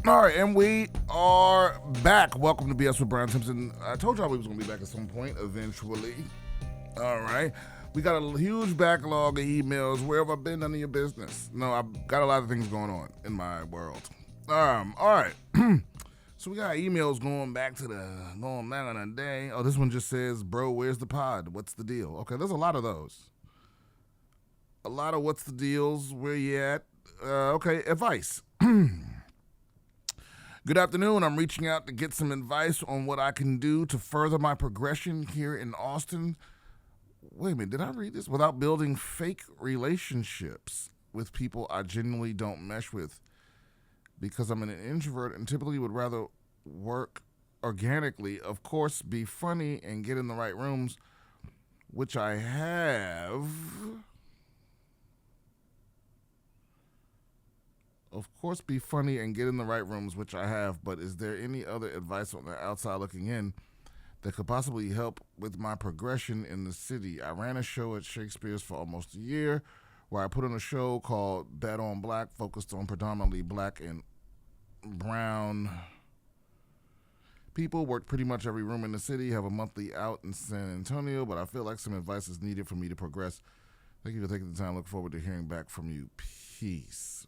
All right, and we are back. Welcome to BS with Brian Simpson. I told y'all we was going to be back at some point eventually. All right. We got a huge backlog of emails. Where have I been? None of your business. No, I've got a lot of things going on in my world. All right. So we got emails going back on a day. Oh, this one just says, bro, where's the pod? What's the deal? Okay, there's a lot of those. A lot of what's the deals, where you at? Okay, advice. Good afternoon. I'm reaching out to get some advice on what I can do to further my progression here in Austin. Wait a minute, did I read this? Without building fake relationships with people I genuinely don't mesh with. Because I'm an introvert and typically would rather work organically. Of course, be funny and get in the right rooms, which I have. Of course, be funny and get in the right rooms, which I have, but is there any other advice on the outside looking in that could possibly help with my progression in the city? I ran a show at Shakespeare's for almost a year where I put on a show called Bet on Black, focused on predominantly black and brown people. Worked pretty much every room in the city, have a monthly out in San Antonio, but I feel like some advice is needed for me to progress. Thank you for taking the time. Look forward to hearing back from you. Peace.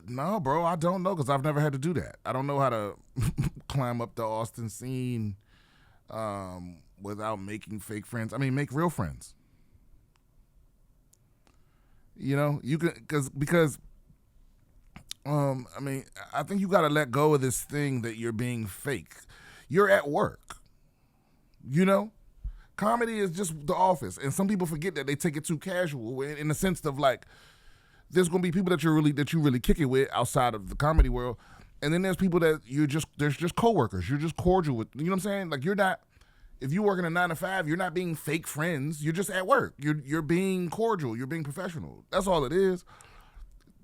No, bro, I don't know because I've never had to do that. I don't know how to climb up the Austin scene without making fake friends. I mean, make real friends. You know, you can because I think you got to let go of this thing that you're being fake. You're at work. You know? Comedy is just the office, and some people forget that. They take it too casual in the sense of like, there's gonna be people that you really kick it with outside of the comedy world, and then there's people that there's just coworkers. You're just cordial with. You know what I'm saying? Like you're not. If you're working a 9 to 5, you're not being fake friends. You're just at work. You're being cordial. You're being professional. That's all it is.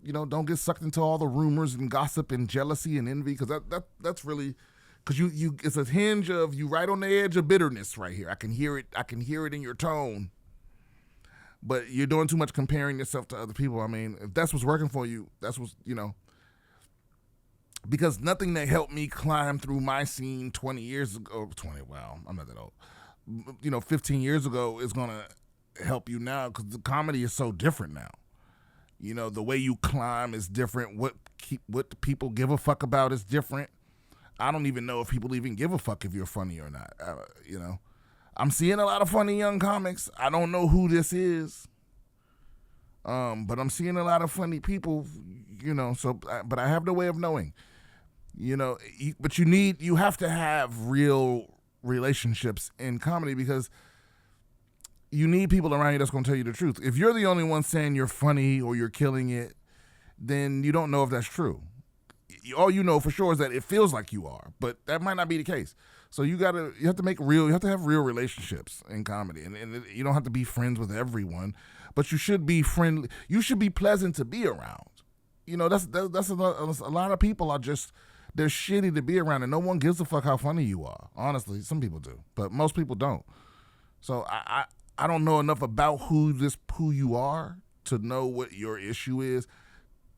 You know, don't get sucked into all the rumors and gossip and jealousy and envy because that's really. Because you it's a hinge of you right on the edge of bitterness right here. I can hear it in your tone. But you're doing too much comparing yourself to other people. I mean, if that's what's working for you, that's what's, you know. Because nothing that helped me climb through my scene 20 years ago, 20, wow, I'm not that old. 15 years ago is going to help you now because the comedy is so different now. You know, the way you climb is different. What the people give a fuck about is different. I don't even know if people even give a fuck if you're funny or not. You know, I'm seeing a lot of funny young comics. I don't know who this is, but I'm seeing a lot of funny people. You know, but I have no way of knowing. You know, but you have to have real relationships in comedy because you need people around you that's going to tell you the truth. If you're the only one saying you're funny or you're killing it, then you don't know if that's true. All you know for sure is that it feels like you are, but that might not be the case. So you have to have real relationships in comedy, and you don't have to be friends with everyone, but you should be friendly. You should be pleasant to be around. You know, that's a lot of people are just, they're shitty to be around, and no one gives a fuck how funny you are. Honestly, some people do, but most people don't. So I don't know enough about who you are to know what your issue is.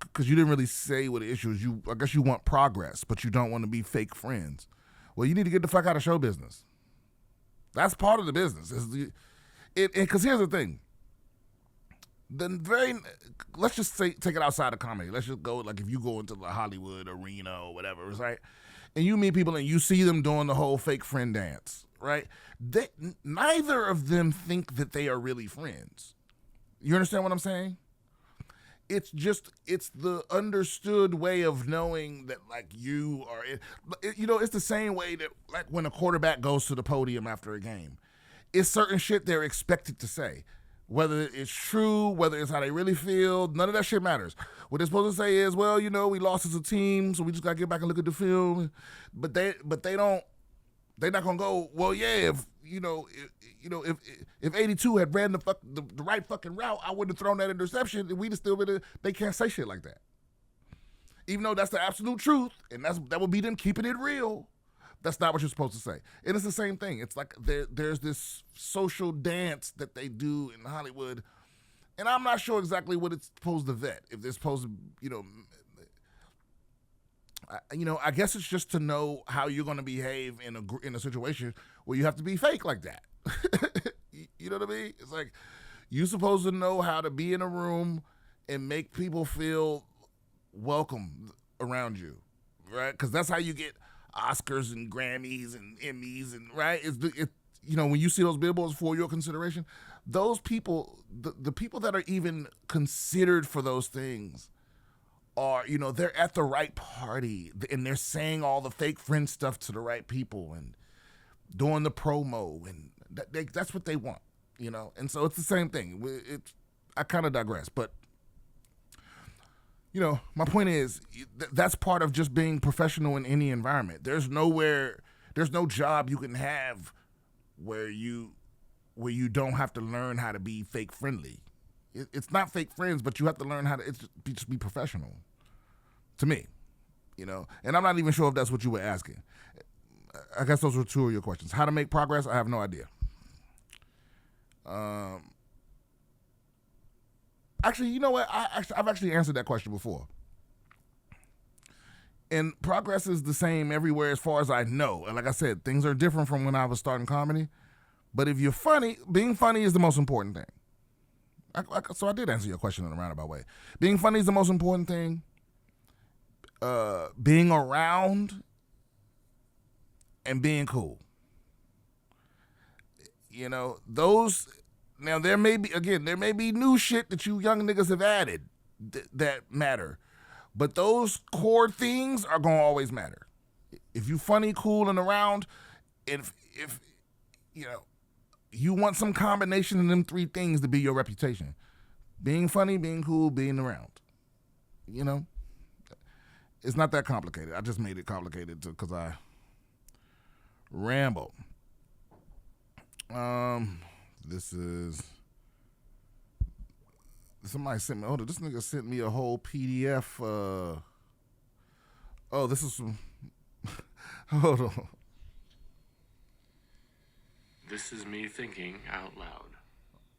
Because you didn't really say what the issue is. I guess you want progress, but you don't want to be fake friends. Well, you need to get the fuck out of show business. That's part of the business. Because here's the thing. Let's just say, take it outside of comedy. Let's just go, like if you go into the Hollywood arena or whatever, right? And you meet people and you see them doing the whole fake friend dance, right? Neither of them think that they are really friends. You understand what I'm saying? It's the understood way of knowing that, like, you are, it's the same way that, like, when a quarterback goes to the podium after a game, it's certain shit they're expected to say. Whether it's true, whether it's how they really feel, none of that shit matters. What they're supposed to say is, well, you know, we lost as a team, so we just got to get back and look at the film. But they're not going to go, well, yeah, if 82 had ran the right fucking route, I wouldn't have thrown that interception, and we'd have still been. They can't say shit like that. Even though that's the absolute truth, and that would be them keeping it real. That's not what you're supposed to say. And it's the same thing. It's like there's this social dance that they do in Hollywood And I'm not sure exactly what it's supposed to vet. If they're supposed to, I guess it's just to know how you're going to behave in a situation where you have to be fake like that. You know what I mean? It's like you're supposed to know how to be in a room and make people feel welcome around you, right? Because that's how you get Oscars and Grammys and Emmys, and right? When you see those billboards for your consideration, those people, the people that are even considered for those things are, they're at the right party and they're saying all the fake friend stuff to the right people and doing the promo, and that's what they want, And so it's the same thing. I kind of digress, but my point is that's part of just being professional in any environment. There's no job you can have where you don't have to learn how to be fake friendly. It's not fake friends, but you have to learn how to just be professional. To me, and I'm not even sure if that's what you were asking. I guess those were two of your questions. How to make progress? I have no idea. Actually, you know what? I've actually answered that question before. And progress is the same everywhere as far as I know. And like I said, things are different from when I was starting comedy. But if you're funny, being funny is the most important thing. So I did answer your question in a roundabout way. Being funny is the most important thing. Being around and being cool. Those. Now there may be new shit that you young niggas have added that matter, but those core things are gonna always matter. If you funny, cool, and around, if you want some combination of them three things to be your reputation: being funny, being cool, being around. It's not that complicated. I just made it complicated because I ramble. This is somebody sent me. This nigga sent me a whole PDF. This is some. Hold on. This is me thinking out loud.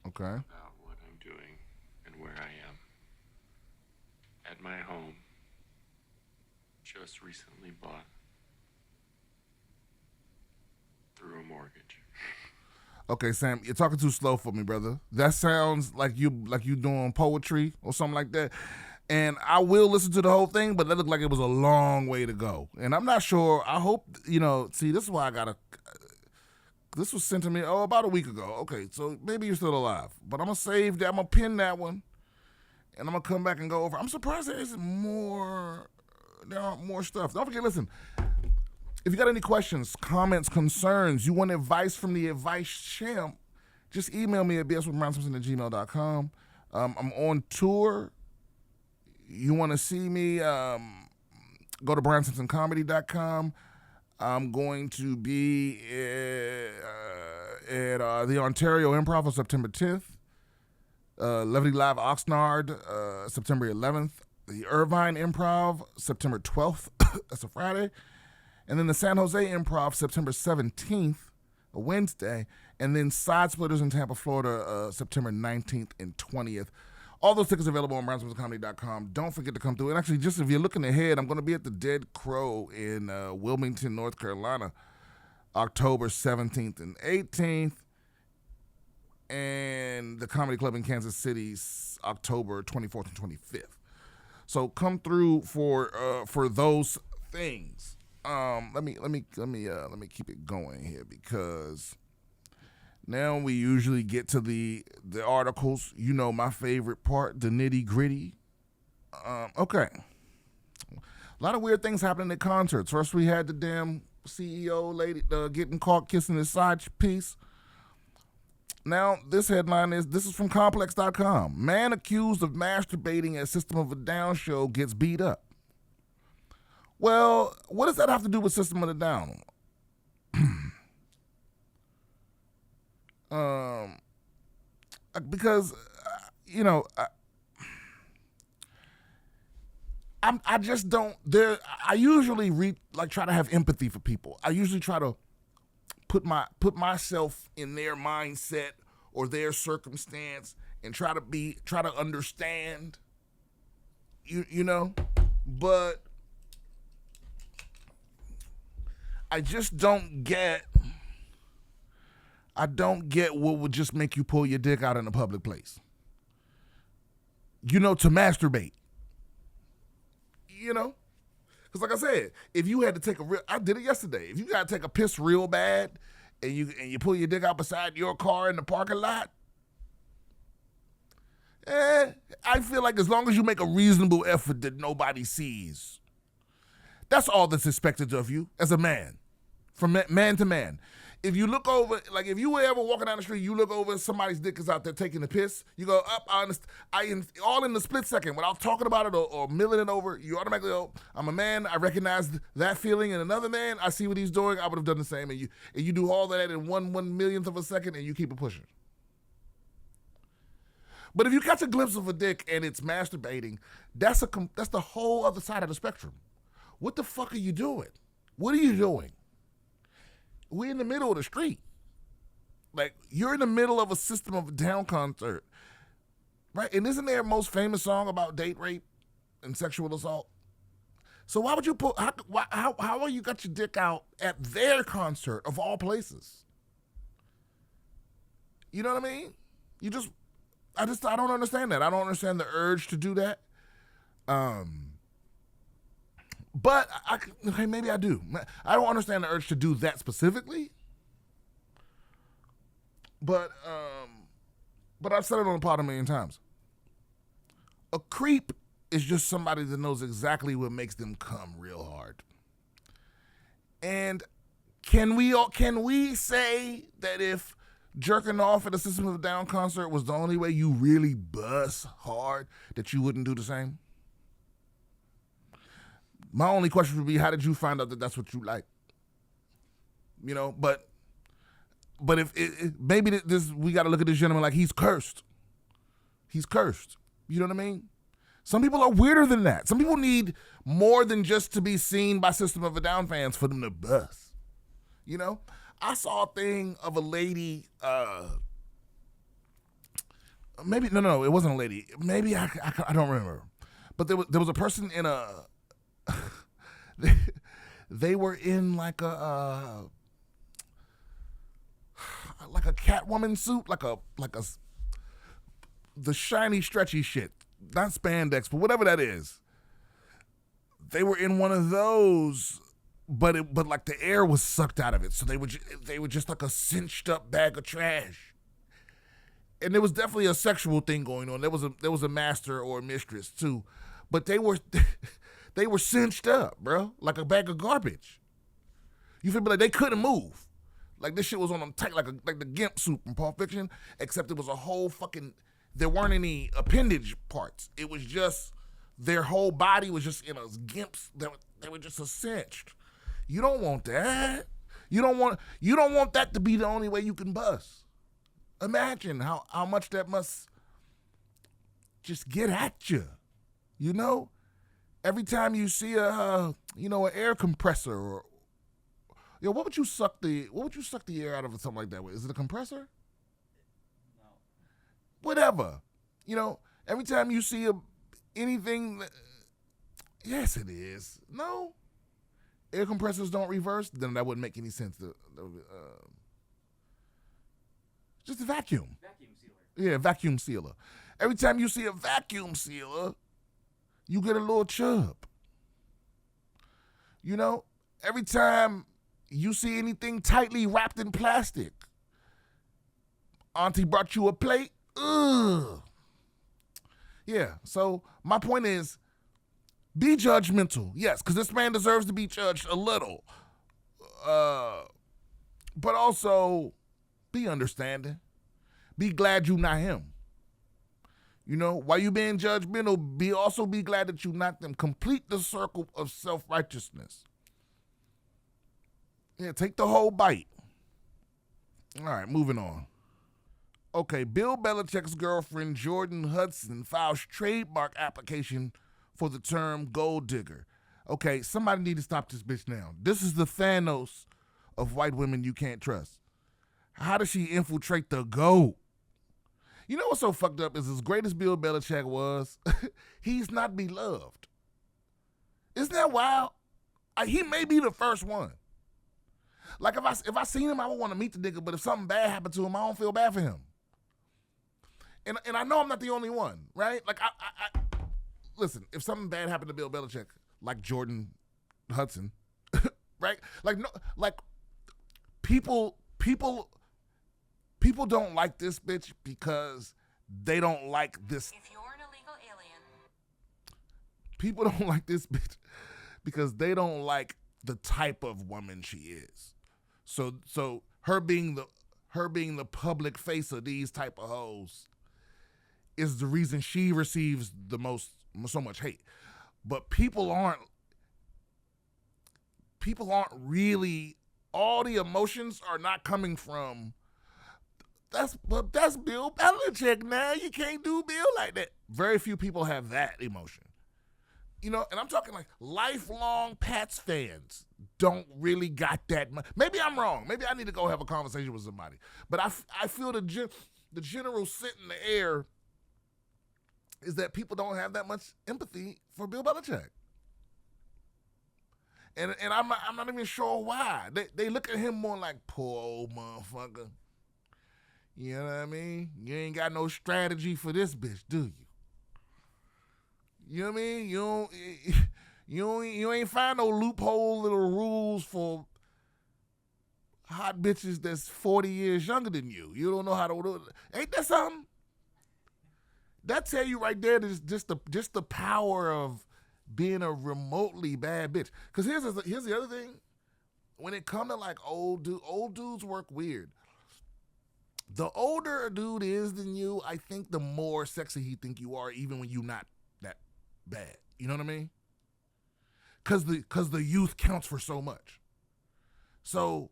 Okay. About what I'm doing and where I am. At my home. Just recently bought. Through a mortgage. Okay, Sam, you're talking too slow for me, brother. That sounds like you doing poetry or something like that. And I will listen to the whole thing, but that looked like it was a long way to go. And I'm not sure. I hope, see, this is why this was sent to me, about a week ago. Okay, so maybe you're still alive. But I'm going to save that. I'm going to pin that one. And I'm going to come back and go over. I'm surprised there aren't more stuff. Don't forget, listen. If you got any questions, comments, concerns, you want advice from the advice champ, just email me at BSwithBrianSimpson@gmail.com. I'm on tour. You want to see me, go to BrianSimpsonComedy.com. I'm going to be at the Ontario Improv on September 10th. Levity Live Oxnard, September 11th. The Irvine Improv, September 12th. That's a Friday. And then the San Jose Improv, September 17th, a Wednesday. And then Side Splitters in Tampa, Florida, September 19th and 20th. All those tickets available on BrianSimpsonComedy.com. Don't forget to come through. And actually, just if you're looking ahead, I'm going to be at the Dead Crow in Wilmington, North Carolina, October 17th and 18th. And the Comedy Club in Kansas City, October 24th and 25th. So come through for those things. Let me keep it going here because now we usually get to the articles. My favorite part, the nitty gritty. Okay. A lot of weird things happening at concerts. First, we had the damn CEO lady getting caught kissing his side piece. Now, this headline this is from Complex.com. Man accused of masturbating at System of a Down show gets beat up. Well, what does that have to do with System of a Down? Because, I just don't. I usually try to have empathy for people. I usually try to put myself in their mindset or their circumstance and try to understand, you know, but I just don't get what would just make you pull your dick out in a public place. You know, to masturbate. You know? Because like I said, if you had to take I did it yesterday. If you got to take a piss real bad and you pull your dick out beside your car in the parking lot, I feel like as long as you make a reasonable effort that nobody sees, that's all that's expected of you as a man, from man to man. If you look over, like if you were ever walking down the street, you look over, somebody's dick is out there taking a piss, you go up, all in the split second, without talking about it or milling it over, you automatically go, I'm a man, I recognize that feeling, and another man, I see what he's doing, I would have done the same, and you do all that in one millionth of a second, and you keep it pushing. But if you catch a glimpse of a dick and it's masturbating, that's the whole other side of the spectrum. What the fuck are you doing? What are you doing? We're in the middle of the street. Like, you're in the middle of a System of a Down concert, right? And isn't their most famous song about date rape and sexual assault? So why would you how are you got your dick out at their concert of all places? You know what I mean? I don't understand that. I don't understand the urge to do that. But maybe I do. I don't understand the urge to do that specifically. But I've said it on the pod a million times. A creep is just somebody that knows exactly what makes them come real hard. And can we say that if jerking off at a System of a Down concert was the only way you really bust hard, that you wouldn't do the same? My only question would be, how did you find out that that's what you like? You know, but if maybe we got to look at this gentleman like he's cursed. He's cursed. You know what I mean? Some people are weirder than that. Some people need more than just to be seen by System of a Down fans for them to bust. You know? I saw a thing of a lady, maybe, no, it wasn't a lady. Maybe I don't remember. But there was a person in a, they were in like a Catwoman suit, like the shiny stretchy shit, not spandex, but whatever that is. They were in one of those, but like the air was sucked out of it, so they were just like a cinched up bag of trash. And there was definitely a sexual thing going on. There was a master or a mistress too, but they were cinched up, bro, like a bag of garbage. You feel me? Like they couldn't move. Like this shit was on them tight, like the Gimp suit from Pulp Fiction, except it was a whole fucking. There weren't any appendage parts. It was just their whole body was just in a Gimps. They were just a cinched. You don't want that. You don't want that to be the only way you can bust. Imagine how much that must just get at you. You know, every time you see an air compressor or what would you suck the air out of or something like that with? Is it a compressor? No. Whatever. You know, every time you see anything, yes, it is. No. Air compressors don't reverse, then that wouldn't make any sense. Just a vacuum. Vacuum sealer. Yeah, vacuum sealer. Every time you see a vacuum sealer, you get a little chub. You know, every time you see anything tightly wrapped in plastic, auntie brought you a plate, ugh. Yeah, so my point is, be judgmental, yes, because this man deserves to be judged a little. But also, be understanding. Be glad you not him. You know, while you being judgmental, also be glad that you not them. Complete the circle of self-righteousness. Yeah, take the whole bite. All right, moving on. Okay, Bill Belichick's girlfriend, Jordan Hudson, files trademark application for the term gold digger. Okay, somebody need to stop this bitch now. This is the Thanos of white women you can't trust. How does she infiltrate the gold? You know what's so fucked up is as great as Bill Belichick was, he's not beloved. Isn't that wild? He may be the first one. Like if I seen him, I would want to meet the nigga, but if something bad happened to him, I don't feel bad for him. And I know I'm not the only one, right? Like I listen, if something bad happened to Bill Belichick, like Jordan Hudson, right? Like people don't like this bitch because they don't like this. If you're an illegal alien. People don't like this bitch because they don't like the type of woman she is. So her being the public face of these type of hoes is the reason she receives so much hate. But people aren't really, all the emotions are not coming from that's Bill Belichick now. You can't do Bill like that. Very few people have that emotion. You know, and I'm talking like lifelong Pats fans don't really got that much. Maybe I'm wrong. Maybe I need to go have a conversation with somebody. But I feel the general sense in the air is that people don't have that much empathy for Bill Belichick. And I'm not even sure why. They look at him more like, poor old motherfucker. You know what I mean? You ain't got no strategy for this bitch, do you? You know what I mean? You ain't find no loophole little rules for hot bitches that's 40 years younger than you. You don't know how to do it. Ain't that something? That tell you right there is just the power of being a remotely bad bitch. Because here's the other thing. When it comes to like old dudes work weird. The older a dude is than you, I think the more sexy he think you are, even when you're not that bad. You know what I mean? Because the youth counts for so much. So,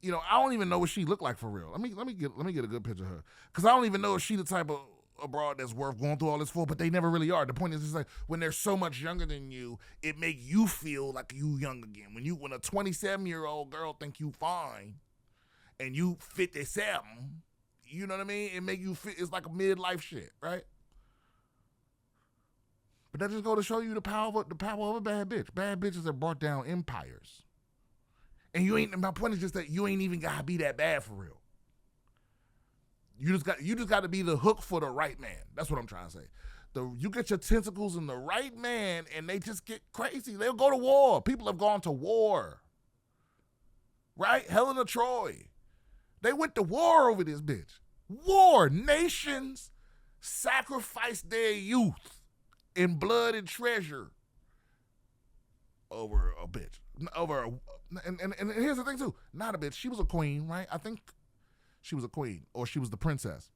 you know, I don't even know what she looked like for real. Let me get a good picture of her. Because I don't even know if she the type of a broad that's worth going through all this for, but they never really are. The point is, it's like when they're so much younger than you, it make you feel like you young again. When a 27-year-old girl think you fine, and you 57, you know what I mean? It make you feel, it's like a midlife shit, right? But that just go to show you the power of a bad bitch. Bad bitches have brought down empires. And my point is just that you ain't even gotta be that bad for real. You just got to be the hook for the right man. That's what I'm trying to say. You get your tentacles in the right man, and they just get crazy. They'll go to war. People have gone to war, right? Helen of Troy. They went to war over this bitch. War. Nations sacrificed their youth in blood and treasure over a bitch. And here's the thing too. Not a bitch. She was a queen, right? I think she was a queen, or she was the princess,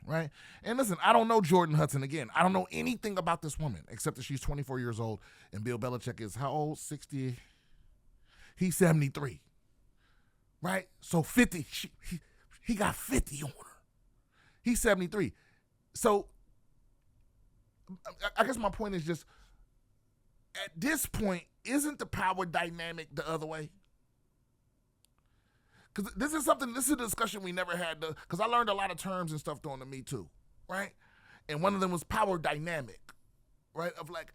right? And listen, I don't know Jordan Hudson again. I don't know anything about this woman except that she's 24 years old, and Bill Belichick is how old? 60. He's 73, right? So 50. He got 50 on her. He's 73. So I guess my point is just, at this point, isn't the power dynamic the other way? Because this is a discussion we never had, because I learned a lot of terms and stuff during the Me Too, right? And one of them was power dynamic, right? Of like,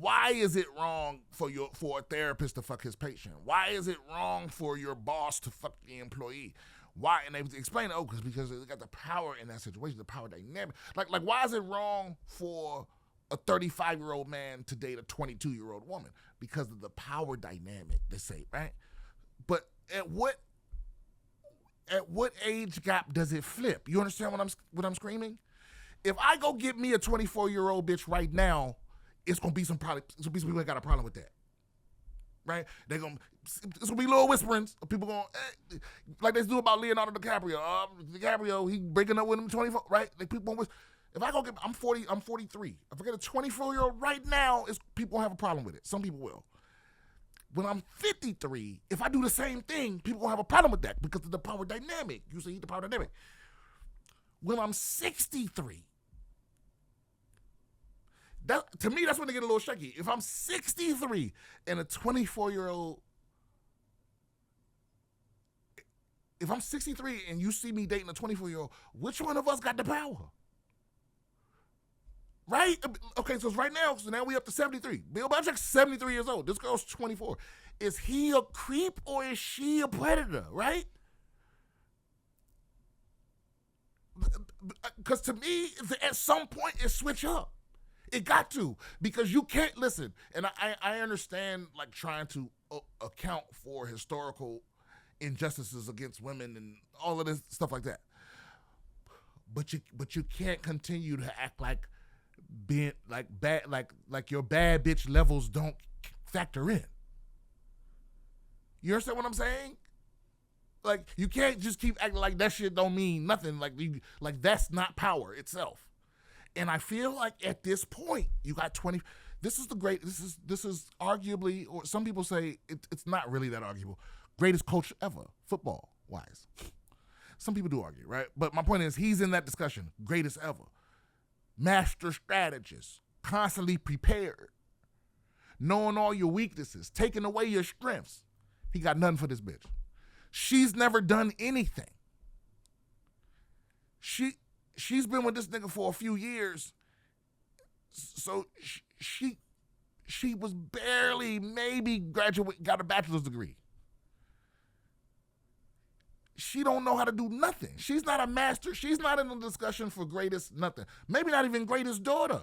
why is it wrong for a therapist to fuck his patient? Why is it wrong for your boss to fuck the employee? Why? And they explain, because they got the power in that situation, the power dynamic. Like why is it wrong for a 35-year-old man to date a 22-year-old woman? Because of the power dynamic, they say, right? But at what age gap does it flip? You understand what I'm screaming? If I go get me a 24-year-old bitch right now, it's gonna be some people that got a problem with that, right? It's gonna be little whisperings of people going, like they do about Leonardo DiCaprio. DiCaprio, he breaking up with him 24, right? Like people going, if I go get, I'm 43. If I get a 24-year-old right now, people gonna have a problem with it. Some people will. When I'm 53, if I do the same thing, people gonna have a problem with that because of the power dynamic. You see the power dynamic. When I'm 63, to me, that's when they get a little shaky. If I'm 63 and a 24-year-old If I'm 63 and you see me dating a 24-year-old, which one of us got the power? Right? Okay, so it's right now. So now we up to 73. Bill Belichick's 73 years old. This girl's 24. Is he a creep or is she a predator? Right? Because to me, at some point, it switch up. It got to, because you can't listen. And I understand like trying to account for historical injustices against women and all of this stuff like that. But you can't continue to act like being like bad, like your bad bitch levels don't factor in. You understand what I'm saying? Like, you can't just keep acting like that shit don't mean nothing. Like that's not power itself. And I feel like at this point, you got 20. This is arguably, or some people say it's not really that arguable, greatest coach ever, football wise. Some people do argue, right? But my point is, he's in that discussion, greatest ever. Master strategist, constantly prepared, knowing all your weaknesses, taking away your strengths. He got nothing for this bitch. She's never done anything. She's been with this nigga for a few years, so she was barely maybe got a bachelor's degree. She don't know how to do nothing. She's not a master. She's not in the discussion for greatest nothing. Maybe not even greatest daughter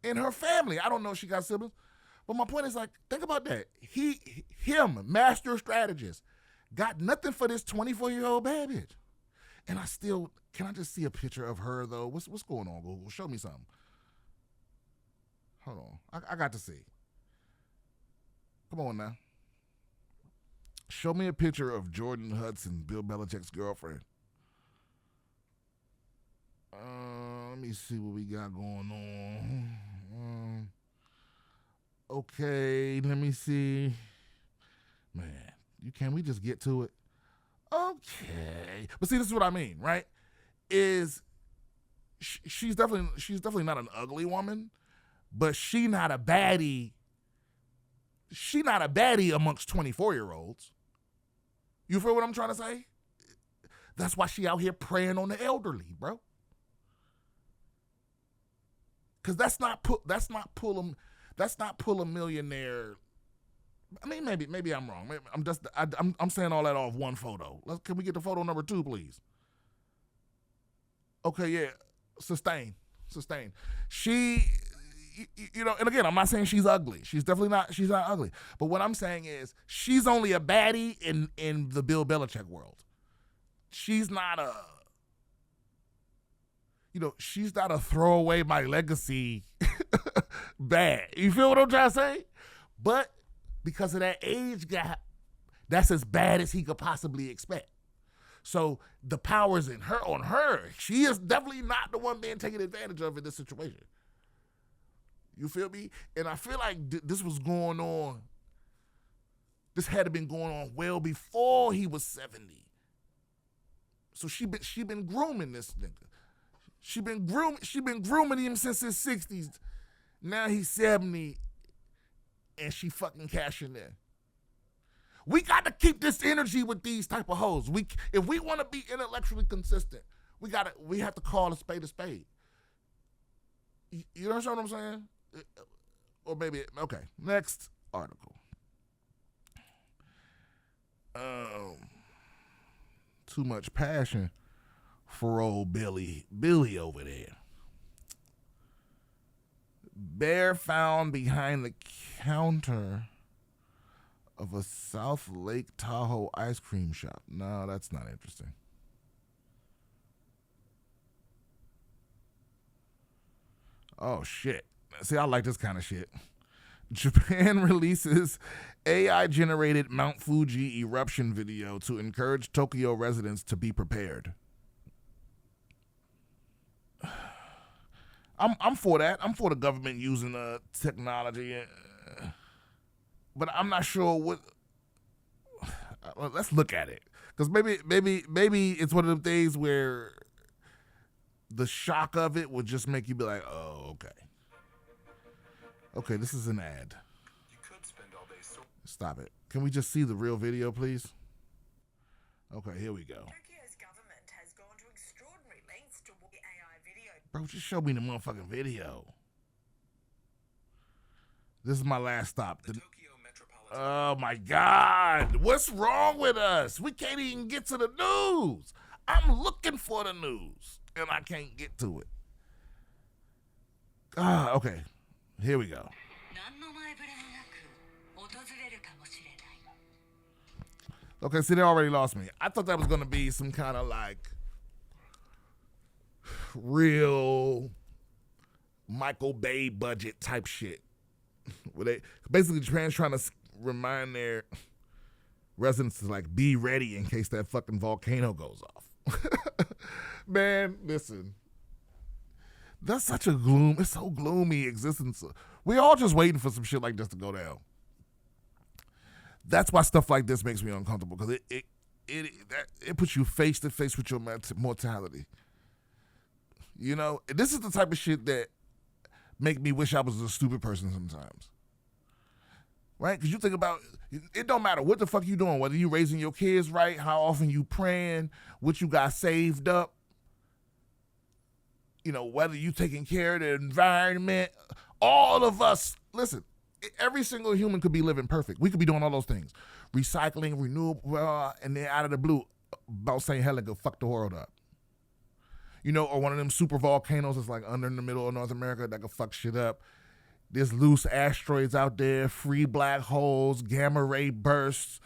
in her family. I don't know if she got siblings. But my point is, like, think about that. Him, master strategist, got nothing for this 24-year-old bad bitch. And can I just see a picture of her, though? What's going on, Google? Show me something. Hold on. I got to see. Come on now. Show me a picture of Jordan Hudson, Bill Belichick's girlfriend. Let me see what we got going on. Okay, let me see. Man, can we just get to it? Okay. But see, this is what I mean, right? She's definitely not an ugly woman, but she not a baddie. She not a baddie amongst 24-year-olds. You feel what I'm trying to say? That's why she out here preying on the elderly, bro. Because that's not pull a millionaire. I mean, maybe I'm wrong. I'm saying all that off one photo. Can we get the photo number 2, please? Okay, yeah. Sustain. She, and again, I'm not saying she's ugly. She's not ugly. But what I'm saying is, she's only a baddie in the Bill Belichick world. She's not she's not a throw away my legacy bad. You feel what I'm trying to say? But because of that age gap, that's as bad as he could possibly expect. So the power's on her. She is definitely not the one being taken advantage of in this situation. You feel me? And I feel like this was going on. This had to been going on well before he was 70. So she been grooming this nigga. She been grooming him since his 60s. Now he's 70, and she fucking cashing in. We got to keep this energy with these type of hoes. If we want to be intellectually consistent, we have to call a spade a spade. You understand what I'm saying? Or maybe, okay, next article. Too much passion for old Billy over there. Bear found behind the counter of a South Lake Tahoe ice cream shop. No, that's not interesting. Oh, shit. See, I like this kind of shit. Japan releases AI-generated Mount Fuji eruption video to encourage Tokyo residents to be prepared. I'm for that. I'm for the government using technology, but I'm not sure what. Let's look at it, because maybe it's one of the things where the shock of it would just make you be like, oh, okay. Okay, this is an ad. You could spend all day. Stop it. Can we just see the real video, please? Okay, here we go. Tokyo's government has gone to extraordinary lengths to the AI video. Bro, just show me the motherfucking video. This is my last stop. Oh my God. What's wrong with us? We can't even get to the news. I'm looking for the news and I can't get to it. Okay. Here we go. Okay, see, they already lost me. I thought that was going to be some kind of like real Michael Bay budget type shit. Where they basically trying to remind their residents to like be ready in case that fucking volcano goes off. Man, listen. That's such a it's so gloomy existence. We all just waiting for some shit like this to go down. That's why stuff like this makes me uncomfortable, because it puts you face to face with your mortality. You know, this is the type of shit that make me wish I was a stupid person sometimes. Right? Because you think about, it don't matter what the fuck you doing, whether you raising your kids right, how often you praying, what you got saved up, you know, whether you taking care of the environment, all of us, listen, every single human could be living perfect. We could be doing all those things. Recycling, renewable, and then out of the blue, about St. Helena could fuck the world up. You know, or one of them super volcanoes that's like under in the middle of North America that could fuck shit up. There's loose asteroids out there, free black holes, gamma ray bursts.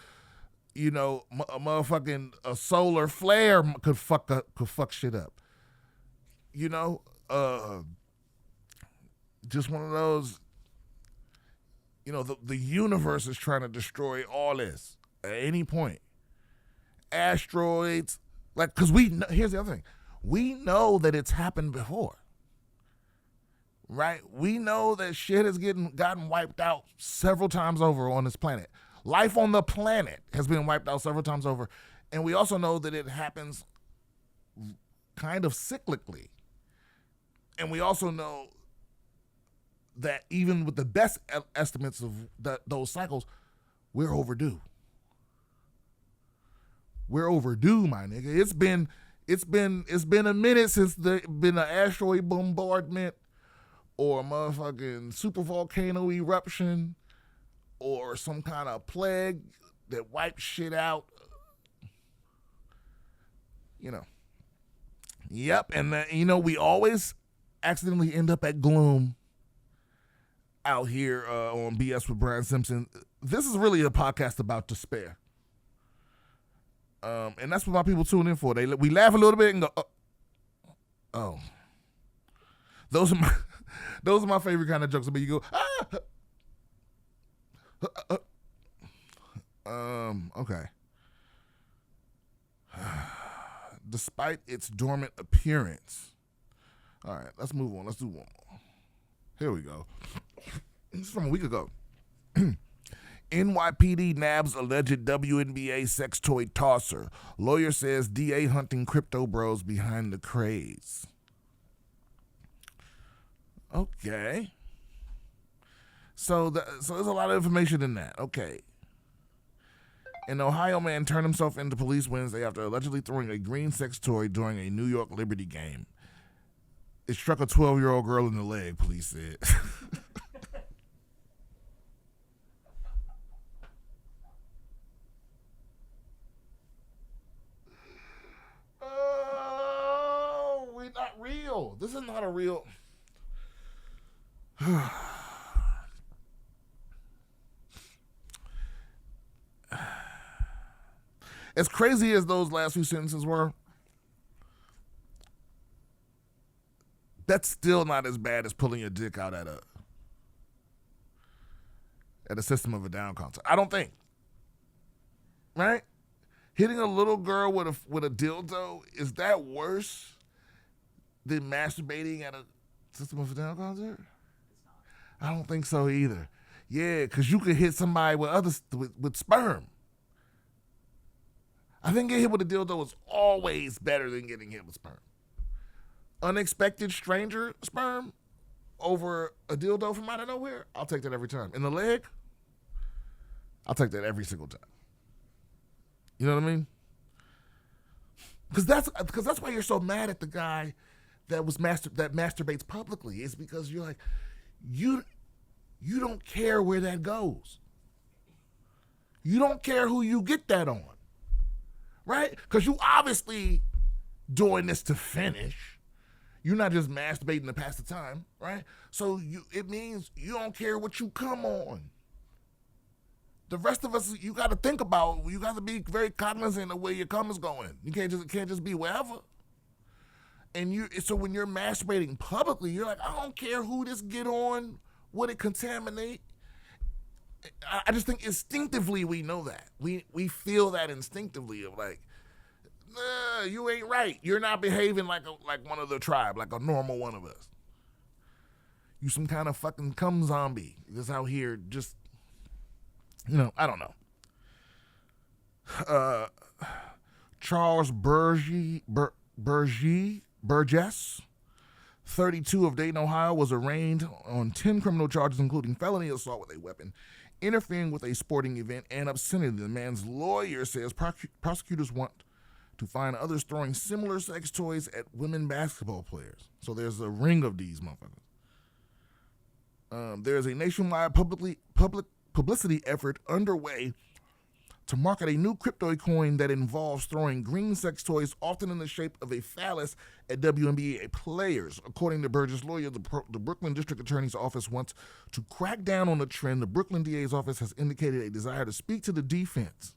You know, a solar flare could fuck shit up. You know, just one of those. You know, the universe is trying to destroy all this at any point. Asteroids, like, because here's the other thing. We know that it's happened before, right? We know that shit has gotten wiped out several times over on this planet. Life on the planet has been wiped out several times over. And we also know that it happens kind of cyclically. And we also know that even with the best estimates of those cycles, we're overdue. We're overdue, my nigga. It's been a minute since there been an asteroid bombardment or a motherfucking super volcano eruption or some kind of plague that wipes shit out. You know. Yep, and you know, we always accidentally end up at gloom out here on BS with Brian Simpson. This is really a podcast about despair. And that's what my people tune in for. We laugh a little bit and go, oh. Those are my favorite kind of jokes. I mean, you go, okay. Despite its dormant appearance. All right, let's move on. Let's do one more. Here we go. This is from a week ago. NYPD nabs alleged WNBA sex toy tosser. Lawyer says DA hunting crypto bros behind the craze. Okay. So there's a lot of information in that. Okay. An Ohio man turned himself into police Wednesday after allegedly throwing a green sex toy during a New York Liberty game. It struck a 12-year-old girl in the leg, police said. Oh, we're not real. This is not a real. As crazy as those last few sentences were, that's still not as bad as pulling your dick out at a System of a Down concert. I don't think. Right? Hitting a little girl with a dildo, is that worse than masturbating at a System of a Down concert? I don't think so either. Yeah, because you could hit somebody with sperm. I think getting hit with a dildo is always better than getting hit with sperm. Unexpected stranger sperm over a dildo from out of nowhere, I'll take that every time. In the leg, I'll take that every single time. You know what I mean? Because that's why you're so mad at the guy that masturbates publicly. It's because you're like, you don't care where that goes. You don't care who you get that on, right? Because you obviously doing this to finish. You're not just masturbating to pass the time, right? So it means you don't care what you come on. The rest of us, you got to think about. You got to be very cognizant of where your cum is going. You can't just be wherever. And so when you're masturbating publicly, you're like, I don't care who this get on, what it contaminate. I just think instinctively we know that. We feel that instinctively of like, nah, you ain't right. You're not behaving like one of the tribe, like a normal one of us. You some kind of fucking cum zombie that's out here just, I don't know. Charles Burgess, 32 of Dayton, Ohio, was arraigned on 10 criminal charges, including felony assault with a weapon, interfering with a sporting event, and obscenity. The man's lawyer says prosecutors want to find others throwing similar sex toys at women basketball players. So there's a ring of these motherfuckers. There's a nationwide publicity effort underway to market a new crypto coin that involves throwing green sex toys, often in the shape of a phallus, at WNBA players. According to Burgess' lawyer, the Brooklyn District Attorney's Office wants to crack down on the trend. The Brooklyn DA's office has indicated a desire to speak to the defense,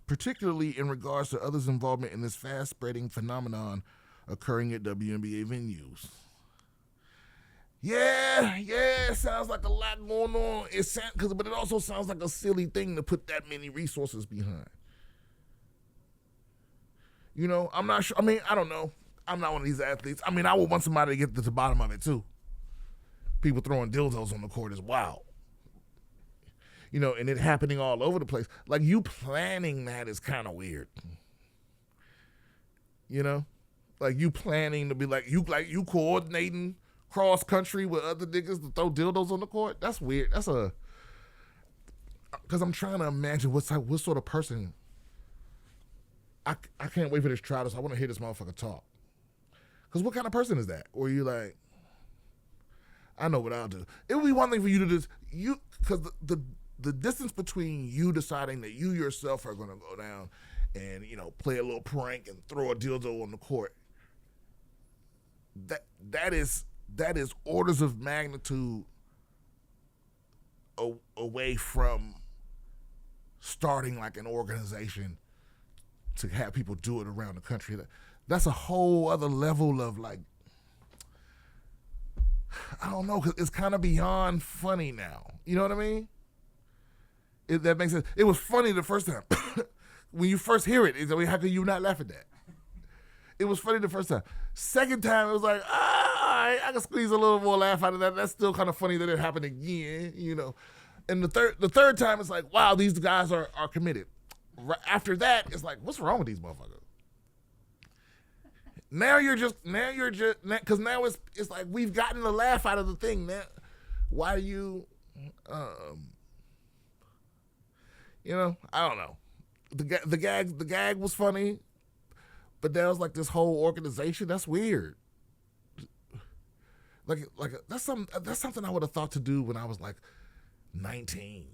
particularly in regards to others' involvement in this fast-spreading phenomenon occurring at WNBA venues. Yeah, it sounds like a lot going on. But it also sounds like a silly thing to put that many resources behind. I'm not sure. I mean, I don't know. I'm not one of these athletes. I mean, I would want somebody to get to the bottom of it, too. People throwing dildos on the court is wild. And it happening all over the place. Like, you planning that is kind of weird. Like, you planning to be you coordinating cross country with other niggas to throw dildos on the court. That's weird. Because I'm trying to imagine what sort of person. I can't wait for this trial. So I want to hear this motherfucker talk. Because what kind of person is that? Or you like, I know what I'll do. It would be one thing for you to just because the distance between you deciding that you yourself are going to go down and play a little prank and throw a dildo on the court. That is orders of magnitude away from starting like an organization to have people do it around the country. That's a whole other level of like, I don't know, because it's kind of beyond funny now. You know what I mean? That makes sense. It was funny the first time. When you first hear it, how can you not laugh at that? It was funny the first time. Second time, it was like, I can squeeze a little more laugh out of that. That's still kind of funny that it happened again, And the third time, it's like, wow, these guys are committed. Right after that, it's like, what's wrong with these motherfuckers? Now you're just, because now it's like we've gotten the laugh out of the thing. Now, why do you, I don't know. The gag was funny, but there was like this whole organization. That's weird. Like that's something I would have thought to do when I was like 19.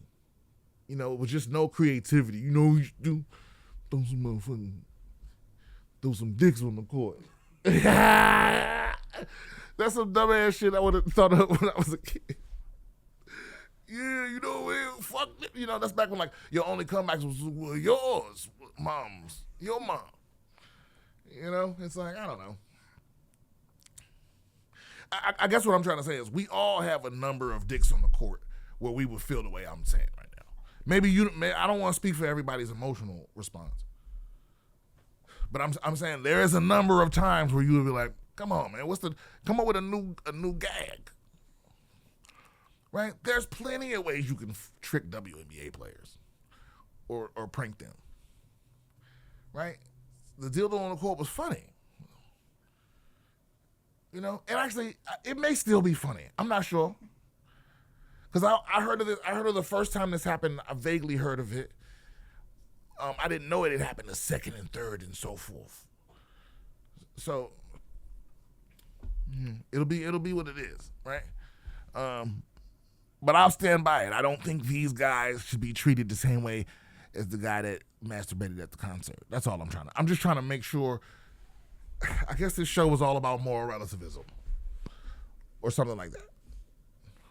With just no creativity. You should do throw some dicks on the court. That's some dumbass shit I would have thought of when I was a kid. Yeah, fuck it. That's back when like your only comebacks was yours, mom's, your mom. It's like, I don't know. I guess what I'm trying to say is we all have a number of dicks on the court where we would feel the way I'm saying right now. Maybe I don't want to speak for everybody's emotional response. But I'm saying there is a number of times where you would be like, come on, man, come up with a new gag. Right? There's plenty of ways you can trick WNBA players or prank them. Right? The dildo on the court was funny. And actually, it may still be funny. I'm not sure. Because I heard of this. I heard of the first time this happened. I vaguely heard of it. I didn't know it had happened the second and third and so forth. So it'll be what it is, right? But I'll stand by it. I don't think these guys should be treated the same way as the guy that masturbated at the concert. That's all I'm just trying to make sure. I guess this show was all about moral relativism or something like that,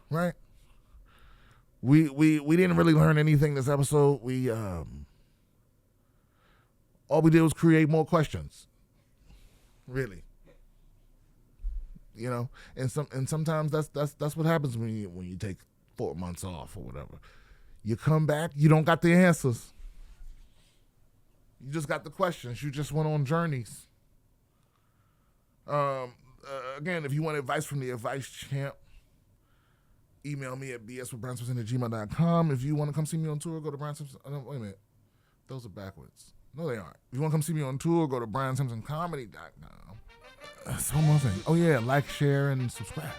right? We didn't really learn anything this episode. All we did was create more questions, really. You know, and sometimes that's what happens when you take 4 months off or whatever. You come back, you don't got the answers. You just got the questions. You just went on journeys. Again, if you want advice from the advice champ, email me at BSwithBrianSimpson@gmail.com. If you want to come see me on tour, go to Brian Simpson. Wait a minute. Those are backwards. No, they aren't. If you want to come see me on tour, go to BrianSimpsonComedy.com. That's one more thing. Oh, yeah, like, share, and subscribe.